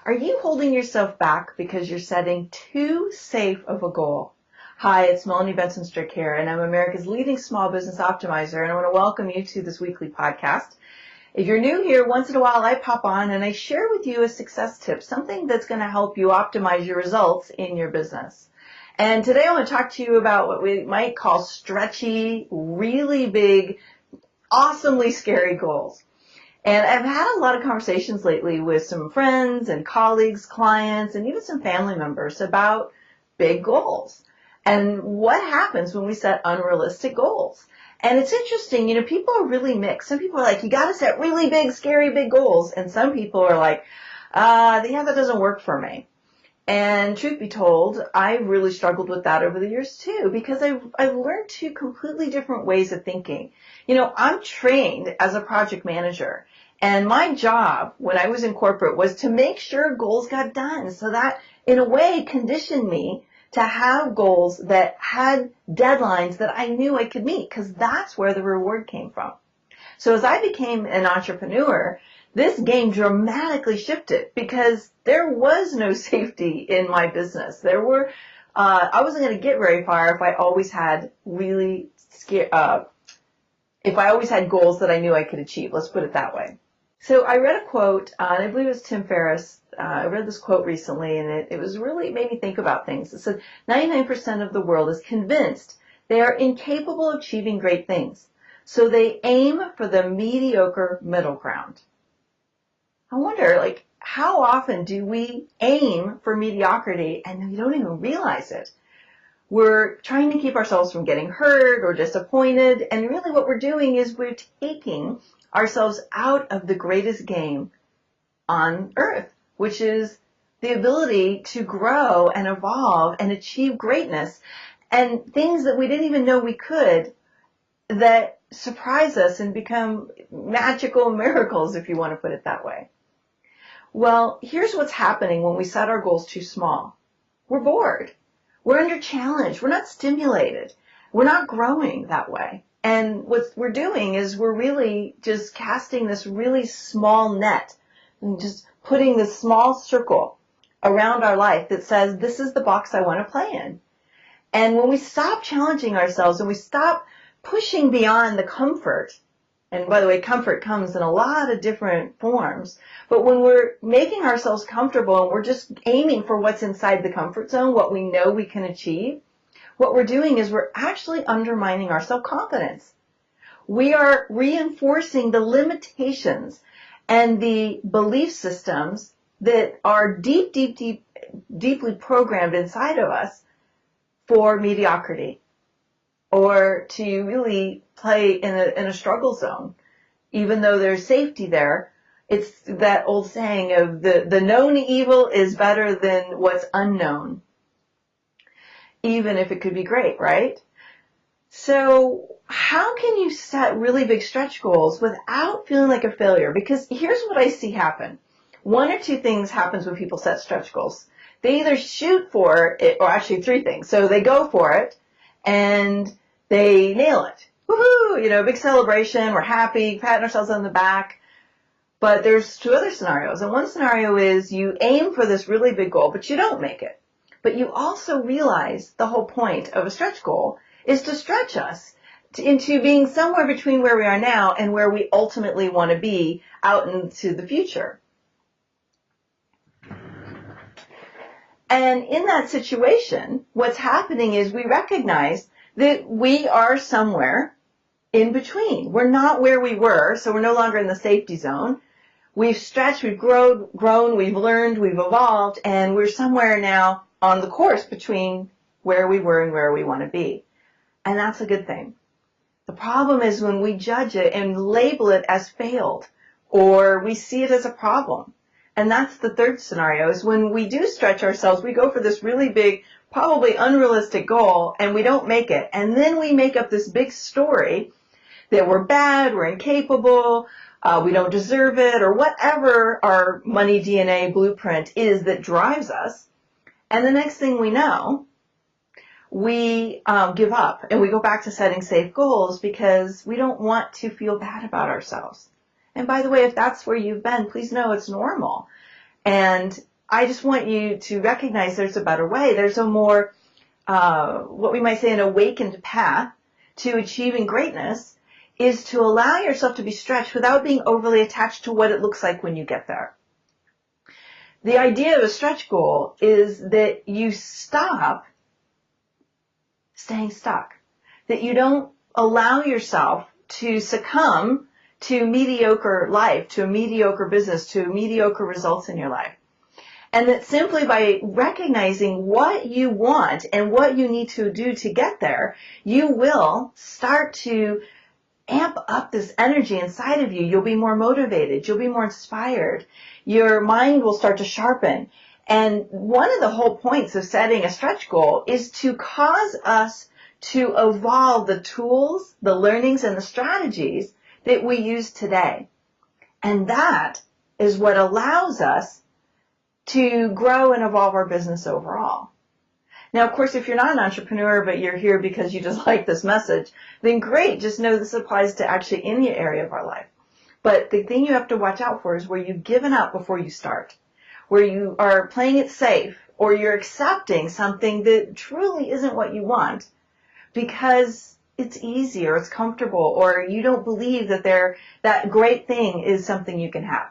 Are you holding yourself back because you're setting too safe of a goal? Hi, it's Melanie Benson Strick here, and I'm America's leading small business optimizer, and I want to welcome you to this weekly podcast. If you're new here, once in a while I pop on and I share with you a success tip, something that's going to help you optimize your results in your business. And today I want to talk to you about what we might call stretchy, really big, awesomely scary goals. And I've had a lot of conversations lately with some friends and colleagues, clients, and even some family members about big goals and what happens when we set unrealistic goals. And it's interesting, people are really mixed. Some people are like, you got to set really big, scary, big goals. And some people are like, yeah, that doesn't work for me. And truth be told, I've really struggled with that over the years too, because I've learned two completely different ways of thinking. I'm trained as a project manager, and my job when I was in corporate was to make sure goals got done. So that, in a way, conditioned me to have goals that had deadlines that I knew I could meet, because that's where the reward came from. So as I became an entrepreneur, this game dramatically shifted because there was no safety in my business. I wasn't going to get very far if I always had if I always had goals that I knew I could achieve. Let's put it that way. So I read a quote, and I believe it was Tim Ferriss. I read this quote recently, and it was really made me think about things. It said, 99% of the world is convinced they are incapable of achieving great things, so they aim for the mediocre middle ground. I wonder, how often do we aim for mediocrity and we don't even realize it? We're trying to keep ourselves from getting hurt or disappointed, and really what we're doing is we're taking ourselves out of the greatest game on earth, which is the ability to grow and evolve and achieve greatness and things that we didn't even know we could, that surprise us and become magical miracles, if you want to put it that way. Well, here's what's happening when we set our goals too small. We're bored. We're under challenge. We're not stimulated. We're not growing that way. And what we're doing is we're really just casting this really small net and just putting this small circle around our life that says, this is the box I want to play in. And when we stop challenging ourselves and we stop pushing beyond the comfort, and by the way, comfort comes in a lot of different forms, but when we're making ourselves comfortable and we're just aiming for what's inside the comfort zone, what we know we can achieve, what we're doing is we're actually undermining our self-confidence. We are reinforcing the limitations and the belief systems that are deeply programmed inside of us for mediocrity, or to really play in a struggle zone. Even though there's safety there, it's that old saying of the known evil is better than what's unknown, even if it could be great, right? So how can you set really big stretch goals without feeling like a failure? Because here's what I see happen. One or two things happens when people set stretch goals. They either shoot for it, or actually three things. So they go for it and they nail it. Woohoo! Big celebration. We're happy, patting ourselves on the back. But there's two other scenarios. And one scenario is you aim for this really big goal, but you don't make it. But you also realize the whole point of a stretch goal is to stretch us into being somewhere between where we are now and where we ultimately want to be out into the future. And in that situation, what's happening is we recognize that we are somewhere in between. We're not where we were, so we're no longer in the safety zone. We've stretched, we've grown, we've learned, we've evolved, and we're somewhere now on the course between where we were and where we want to be. And that's a good thing. The problem is when we judge it and label it as failed, or we see it as a problem. And that's the third scenario, is when we do stretch ourselves, we go for this really big, probably unrealistic goal, and we don't make it. And then we make up this big story that we're bad, we're incapable, we don't deserve it, or whatever our money DNA blueprint is that drives us. And the next thing we know, we give up and we go back to setting safe goals because we don't want to feel bad about ourselves. And by the way, if that's where you've been, please know it's normal. And I just want you to recognize there's a better way. There's a more, what we might say, an awakened path to achieving greatness, is to allow yourself to be stretched without being overly attached to what it looks like when you get there. The idea of a stretch goal is that you stop staying stuck, that you don't allow yourself to succumb to mediocre life, to a mediocre business, to mediocre results in your life. And that simply by recognizing what you want and what you need to do to get there, you will start to amp up this energy inside of you. You'll be more motivated. You'll be more inspired. Your mind will start to sharpen. And one of the whole points of setting a stretch goal is to cause us to evolve the tools, the learnings, and the strategies that we use today. And that is what allows us to grow and evolve our business overall. Now, of course, if you're not an entrepreneur, but you're here because you just like this message, then great. Just know this applies to actually any area of our life. But the thing you have to watch out for is where you've given up before you start, where you are playing it safe, or you're accepting something that truly isn't what you want because it's easy or it's comfortable, or you don't believe that that great thing is something you can have.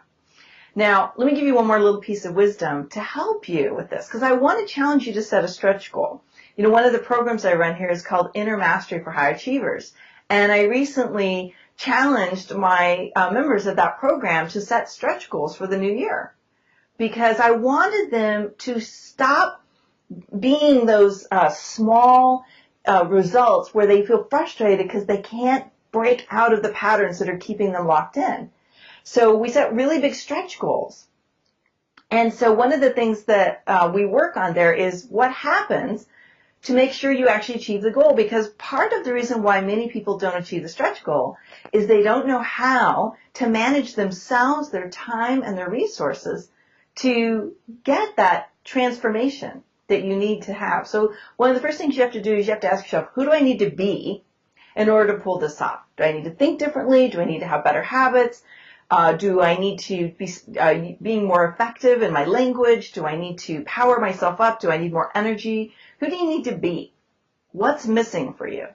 Now, let me give you one more little piece of wisdom to help you with this, because I want to challenge you to set a stretch goal. You know, one of the programs I run here is called Inner Mastery for High Achievers, and I recently challenged my members of that program to set stretch goals for the new year, because I wanted them to stop being those small results where they feel frustrated because they can't break out of the patterns that are keeping them locked in. So we set really big stretch goals. And so one of the things that we work on there is what happens to make sure you actually achieve the goal, because part of the reason why many people don't achieve the stretch goal is they don't know how to manage themselves, their time, and their resources to get that transformation that you need to have. So one of the first things you have to do is you have to ask yourself, who do I need to be in order to pull this off? Do I need to think differently? Do I need to have better habits? Do I need to be being more effective in my language? Do I need to power myself up? Do I need more energy? Who do you need to be? What's missing for you?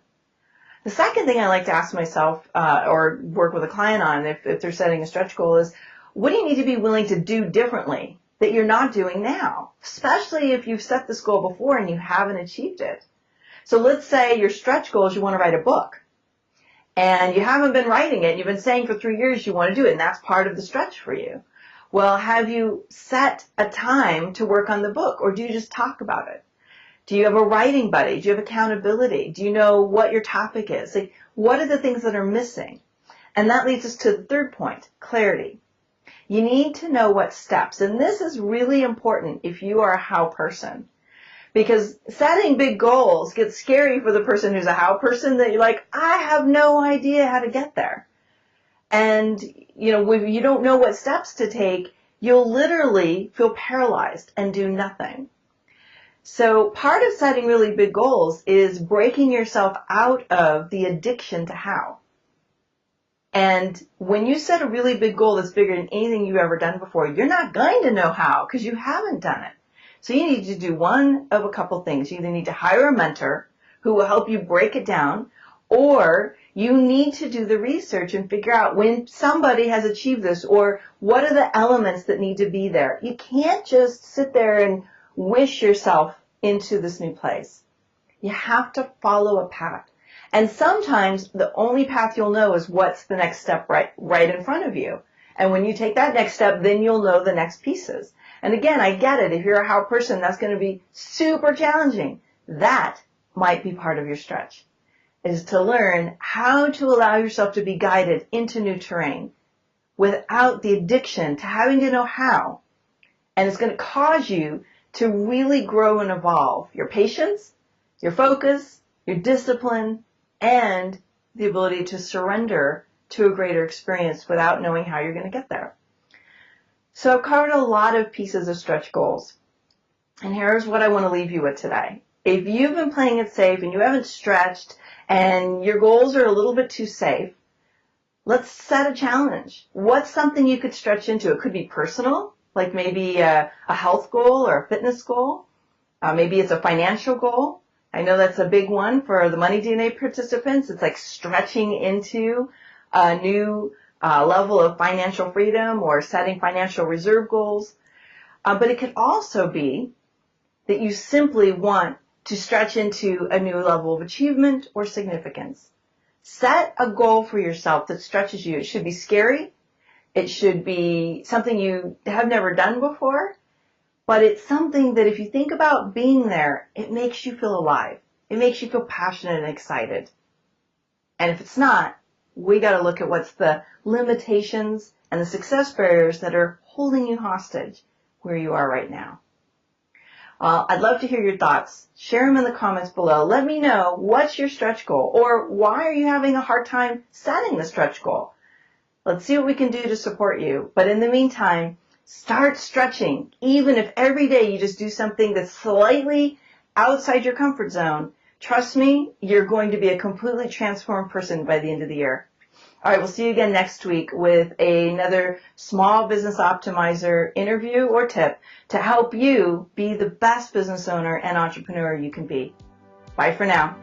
The second thing I like to ask myself or work with a client on if they're setting a stretch goal is, what do you need to be willing to do differently that you're not doing now, especially if you've set this goal before and you haven't achieved it? So let's say your stretch goal is you want to write a book. And you haven't been writing it. You've been saying for 3 years you want to do it, and that's part of the stretch for you. Well, have you set a time to work on the book, or do you just talk about it? Do you have a writing buddy? Do you have accountability? Do you know what your topic is? Like, what are the things that are missing? And that leads us to the third point, clarity. You need to know what steps, and this is really important if you are a how person. Because setting big goals gets scary for the person who's a how person, that you're like, I have no idea how to get there. And, you know, if you don't know what steps to take, you'll literally feel paralyzed and do nothing. So part of setting really big goals is breaking yourself out of the addiction to how. And when you set a really big goal that's bigger than anything you've ever done before, you're not going to know how because you haven't done it. So you need to do one of a couple things. You either need to hire a mentor who will help you break it down, or you need to do the research and figure out when somebody has achieved this, or what are the elements that need to be there. You can't just sit there and wish yourself into this new place. You have to follow a path. And sometimes the only path you'll know is what's the next step right in front of you. And when you take that next step, then you'll know the next pieces. And again, I get it. If you're a how person, that's going to be super challenging. That might be part of your stretch, is to learn how to allow yourself to be guided into new terrain without the addiction to having to know how. And it's going to cause you to really grow and evolve your patience, your focus, your discipline, and the ability to surrender to a greater experience without knowing how you're going to get there. So I've covered a lot of pieces of stretch goals. And here's what I want to leave you with today. If you've been playing it safe and you haven't stretched and your goals are a little bit too safe, let's set a challenge. What's something you could stretch into? It could be personal. like maybe a health goal or a fitness goal. Maybe it's a financial goal. I know that's a big one for the MoneyDNA participants. It's like stretching into a new level of financial freedom or setting financial reserve goals. But it could also be that you simply want to stretch into a new level of achievement or significance. Set a goal for yourself that stretches you. It should be scary. It should be something you have never done before. But it's something that if you think about being there, it makes you feel alive. It makes you feel passionate and excited. And if it's not, we got to look at what's the limitations and the success barriers that are holding you hostage where you are right now. I'd love to hear your thoughts. Share them in the comments below. Let me know what's your stretch goal, or why are you having a hard time setting the stretch goal? Let's see what we can do to support you. But in the meantime, start stretching. Even if every day you just do something that's slightly outside your comfort zone, trust me, you're going to be a completely transformed person by the end of the year. All right, we'll see you again next week with another small business optimizer interview or tip to help you be the best business owner and entrepreneur you can be. Bye for now.